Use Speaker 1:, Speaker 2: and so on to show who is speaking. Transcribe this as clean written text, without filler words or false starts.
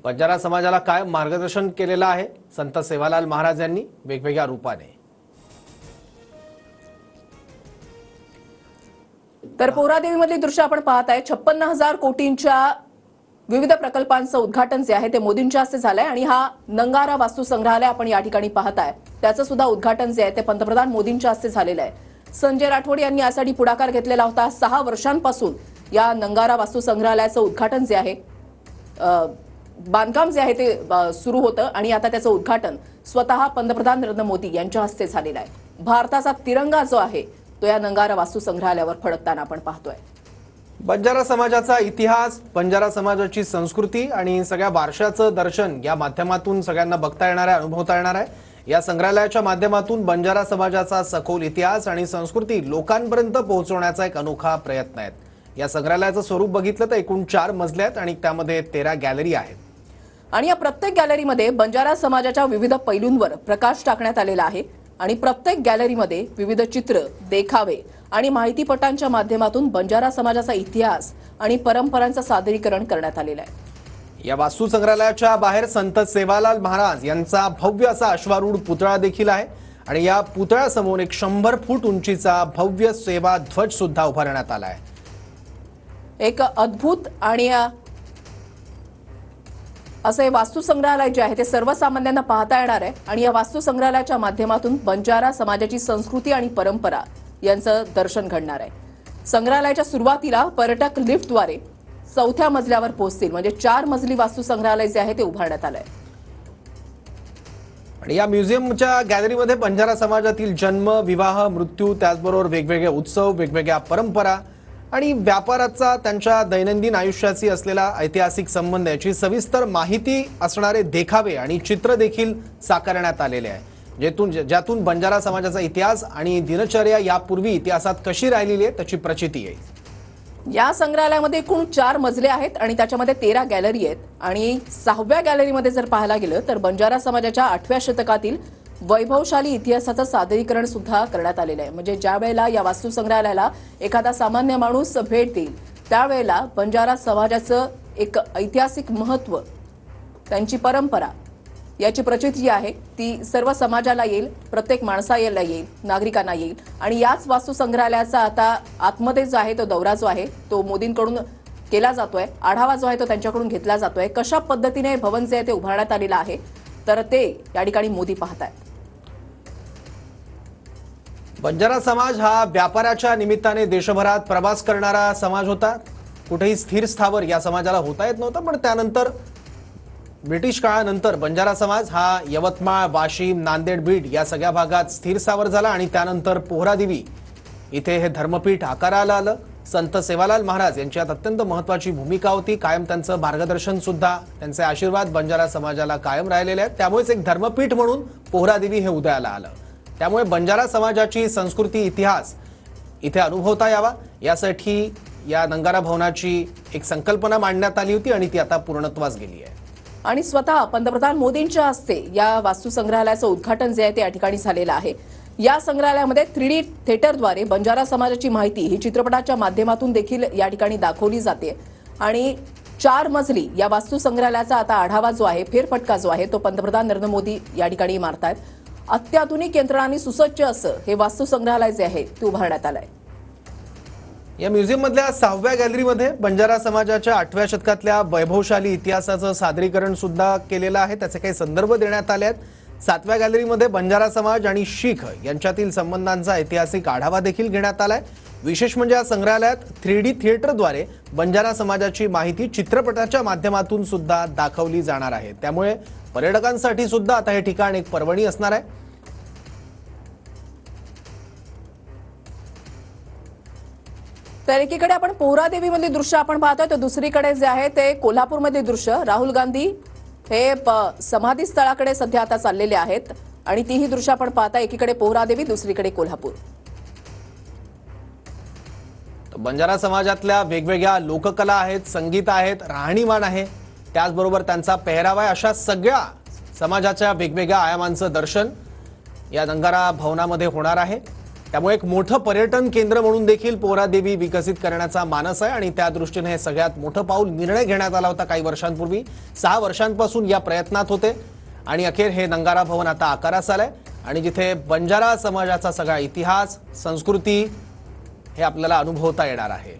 Speaker 1: बंजारा समाजाला काय मार्गदर्शन केलेलं आहे संत सेवालाल महाराज यांनी वेगवेगळ्या रूपाने।
Speaker 2: तर पोहरादेवीमधली दृश्य आपण पाहताय। 56,000 कोटींच्या विविध प्रकल्पांचं उद्घाटन जे आहे ते मोदींच्या हस्ते झालंय आणि हा नंगारा वास्तू संग्रहालय आपण या ठिकाणी पाहताय त्याचं सुद्धा उद्घाटन जे आहे ते पंतप्रधान मोदींच्या हस्ते झालेलं आहे। संजय राठोड यांनी यासाठी पुढाकार घेतलेला होता। 6 वर्षांपासून या नंगारा वास्तू संग्रहालयाचं उद्घाटन जे आहे बांधकाम जे आहे ते सुरू होतं आणि आता त्याचं उद्घाटन स्वतः पंतप्रधान नरेंद्र मोदी यांच्या हस्ते झालेलं आहे। भारताचा तिरंगा जो आहे तो या नंगारा वास्तू संग्रहालयावर फडकताना आपण पाहतोय।
Speaker 1: बंजारा समाजाचा इतिहास, बंजारा समाजाची संस्कृती आणि सगळ्या वारशाचं दर्शन या माध्यमातून सगळ्यांना बघता येणार आहे, अनुभवता येणार आहे। या संग्रहालयाच्या माध्यमातून बंजारा समाजाचा सखोल इतिहास आणि संस्कृती लोकांपर्यंत पोहोचवण्याचा एक अनोखा प्रयत्न आहे। या संग्रहालयाचं स्वरूप बघितलं तर एकूण 4 मजले आहेत आणि त्यामध्ये 13 गॅलरी आहेत
Speaker 2: आणि या प्रत्येक गॅलरीमध्ये बंजारा समाजाच्या विविध पैलूंवर प्रकाश टाकण्यात आलेला आहे आणि प्रत्येक गॅलरीमध्ये विविध चित्र, देखावे आणि माहितीपटांच्या माध्यमातून बंजारा समाजाचा इतिहास आणि परंपरांचं सादरीकरण करण्यात आलेलं आहे।
Speaker 1: या वास्तू संग्रहालयाच्या बाहेर संत सेवालाल महाराज यांचा भव्य असा अश्वारूढ पुतळा देखील आहे आणि या पुतळ्यासमोर एक 100 फूट उंचीचा भव्य सेवा ध्वज सुद्धा उभारण्यात आला आहे।
Speaker 2: एक अद्भुत आणि असे वास्तू संग्रहालय जे आहे ते सर्वसामान्यांना पाहता येणार आहे आणि या वास्तू संग्रहालयाच्या माध्यमातून बंजारा समाजाची संस्कृती आणि परंपरा यांचं दर्शन घडणार आहे। संग्रहालयाच्या सुरुवातीला पर्यटक लिफ्टद्वारे 4थ्या मजल्यावर पोहोचतील, म्हणजे 4 मजली वास्तू संग्रहालय जे आहे ते उभारण्यात आलंय।
Speaker 1: आणि या म्युझियमच्या गॅलरीमध्ये बंजारा समाजातील जन्म, विवाह, मृत्यू, त्याचबरोबर वेगवेगळे उत्सव, वेगवेगळ्या परंपरा आणि व्यापाराचा त्यांच्या दैनंदिन आयुष्याशी असलेला ऐतिहासिक संबंध याची सविस्तर माहिती असणारे देखावे आणि चित्र देखील साकारण्यात आलेले आहे, ज्यातून बंजारा समाजाचा इतिहास आणि दिनचर्या यापूर्वी इतिहासात कशी राहिलेली आहे त्याची प्रचिती येईल।
Speaker 2: या संग्रहालयामध्ये एकूण 4 मजले आहेत आणि त्याच्यामध्ये 13 गॅलरी आहेत आणि 6व्या गॅलरीमध्ये जर पाहायला गेलं तर बंजारा समाजाच्या 8व्या शतकातील वैभवशाली इतिहासाचं सादरीकरण सुद्धा करण्यात आलेलं आहे। म्हणजे ज्या वेळेला या वास्तू संग्रहालयाला एखादा सामान्य माणूस भेट देईल त्यावेळेला बंजारा समाजाचं एक ऐतिहासिक महत्त्व, त्यांची परंपरा याची प्रचिती आहे ती सर्व समाजाला येईल, प्रत्येक माणसाला येईल, नागरिकांना येईल। आणि याच वास्तू संग्रहालयाचा आता आतमध्ये जो आहे तो दौरा जो आहे तो मोदींकडून केला जातोय, आढावा जो आहे तो त्यांच्याकडून घेतला जातोय। कशा पद्धतीने भवन जे आहे ते उभारण्यात आलेलं आहे तर ते या ठिकाणी मोदी पाहतायत।
Speaker 1: बंजारा समाज हा व्यापाराच्या निमित्ताने देशभरात प्रवास करणारा समाज होता। कुठेही स्थिर स्थावर या समाजाला होता येत नव्हतं, पण त्यानंतर ब्रिटिश काळानंतर बंजारा समाज हा यवतमाळ, वाशिम, नांदेड, बीड या सगळ्या भागात स्थिर स्थावर झाला आणि त्यानंतर पोहरादेवी इथे हे धर्मपीठ आकाराला आलं। संत सेवालाल महाराज यांच्यात अत्यंत महत्त्वाची भूमिका होती, कायम त्यांचं मार्गदर्शन सुद्धा, त्यांचे आशीर्वाद बंजारा समाजाला कायम राहिलेले आहेत। त्यामुळेच एक धर्मपीठ म्हणून पोहरादेवी हे उदयाला आलं। त्यामुळे बंजारा समाजाची संस्कृती, इतिहास इथे अनुभवता यावा यासाठी या नंगारा भवनाची एक संकल्पना मांडण्यात आली होती आणि ती आता पूर्णत्वास गेली आहे।
Speaker 2: आणि स्वतः पंतप्रधान मोदींच्या हस्ते या वास्तू संग्रहालयाचं उद्घाटन जे आहे ते या ठिकाणी झालेलं आहे। या संग्रहालयामध्ये 3D थिएटरद्वारे बंजारा समाजाची माहिती ही चित्रपटाच्या माध्यमातून देखील या ठिकाणी दाखवली जाते आणि 4 मजली या वास्तू संग्रहालयाचा आता आढावा जो आहे, फेरफटका जो आहे तो पंतप्रधान नरेंद्र मोदी या ठिकाणी मारतायत। अत्याधुनिक यंत्रणांनी सुसज्ज असं हे वास्तू संग्रहालय जे आहे ते उभारण्यात आलंय।
Speaker 1: या म्युझियम मधल्या 6व्या गॅलरीमध्ये बंजारा समाजाच्या 8व्या शतकातल्या वैभवशाली इतिहासाचं सादरीकरण सुद्धा केलेलं आहे, त्याचे काही संदर्भ देण्यात आले आहेत। 7व्या गॅलरीमध्ये बंजारा समाज आणि शीख यांच्यातील संबंधांचा ऐतिहासिक आढावा देखील घेण्यात आलाय। विशेष म्हणजे या संग्रहालयात 3D थिएटरद्वारे बंजारा समाजाची माहिती चित्रपटाच्या माध्यमातून सुद्धा दाखवली जाणार आहे। त्यामुळे पर्यटकांसाठी सुद्धा आता हे ठिकाण एक पर्वणी असणार आहे।
Speaker 2: तर एकीकडे आपण पोहरादेवीमधले दृश्य आपण पाहतोय तर दुसरीकडे जे आहे ते कोल्हापूरमधले दृश्य। राहुल गांधी हे समाधी स्थळाकडे सध्या आता चाललेले आहेत आणि तीही दृश्य आपण पाहताय, एकीकडे पोहरादेवी, दुसरीकडे कोल्हापूर।
Speaker 1: बंजारा समाजातल्या वेगवेगळ्या लोककला आहेत, संगीत आहेत, राहणीमान आहे, त्याचबरोबर त्यांचा पेहरावा आहे, अशा सगळ्या समाजाच्या वेगवेगळ्या आयामांचं दर्शन या नंगारा भवनामध्ये होणार आहे। त्यामुळे एक मोठं पर्यटन केंद्र म्हणून देखील पोहरादेवी विकसित करण्याचा मानस आहे आणि त्या दृष्टीने हे सगळ्यात मोठं पाऊल निर्णय घेण्यात आला होता काही वर्षांपूर्वी. 6 वर्षांपासून या प्रयत्नात होते आणि अखेर हे नंगारा भवन आता आकारास आलंय आणि जिथे बंजारा समाजाचा सगळा इतिहास, संस्कृती हे आपल्याला अनुभवता येणार आहे.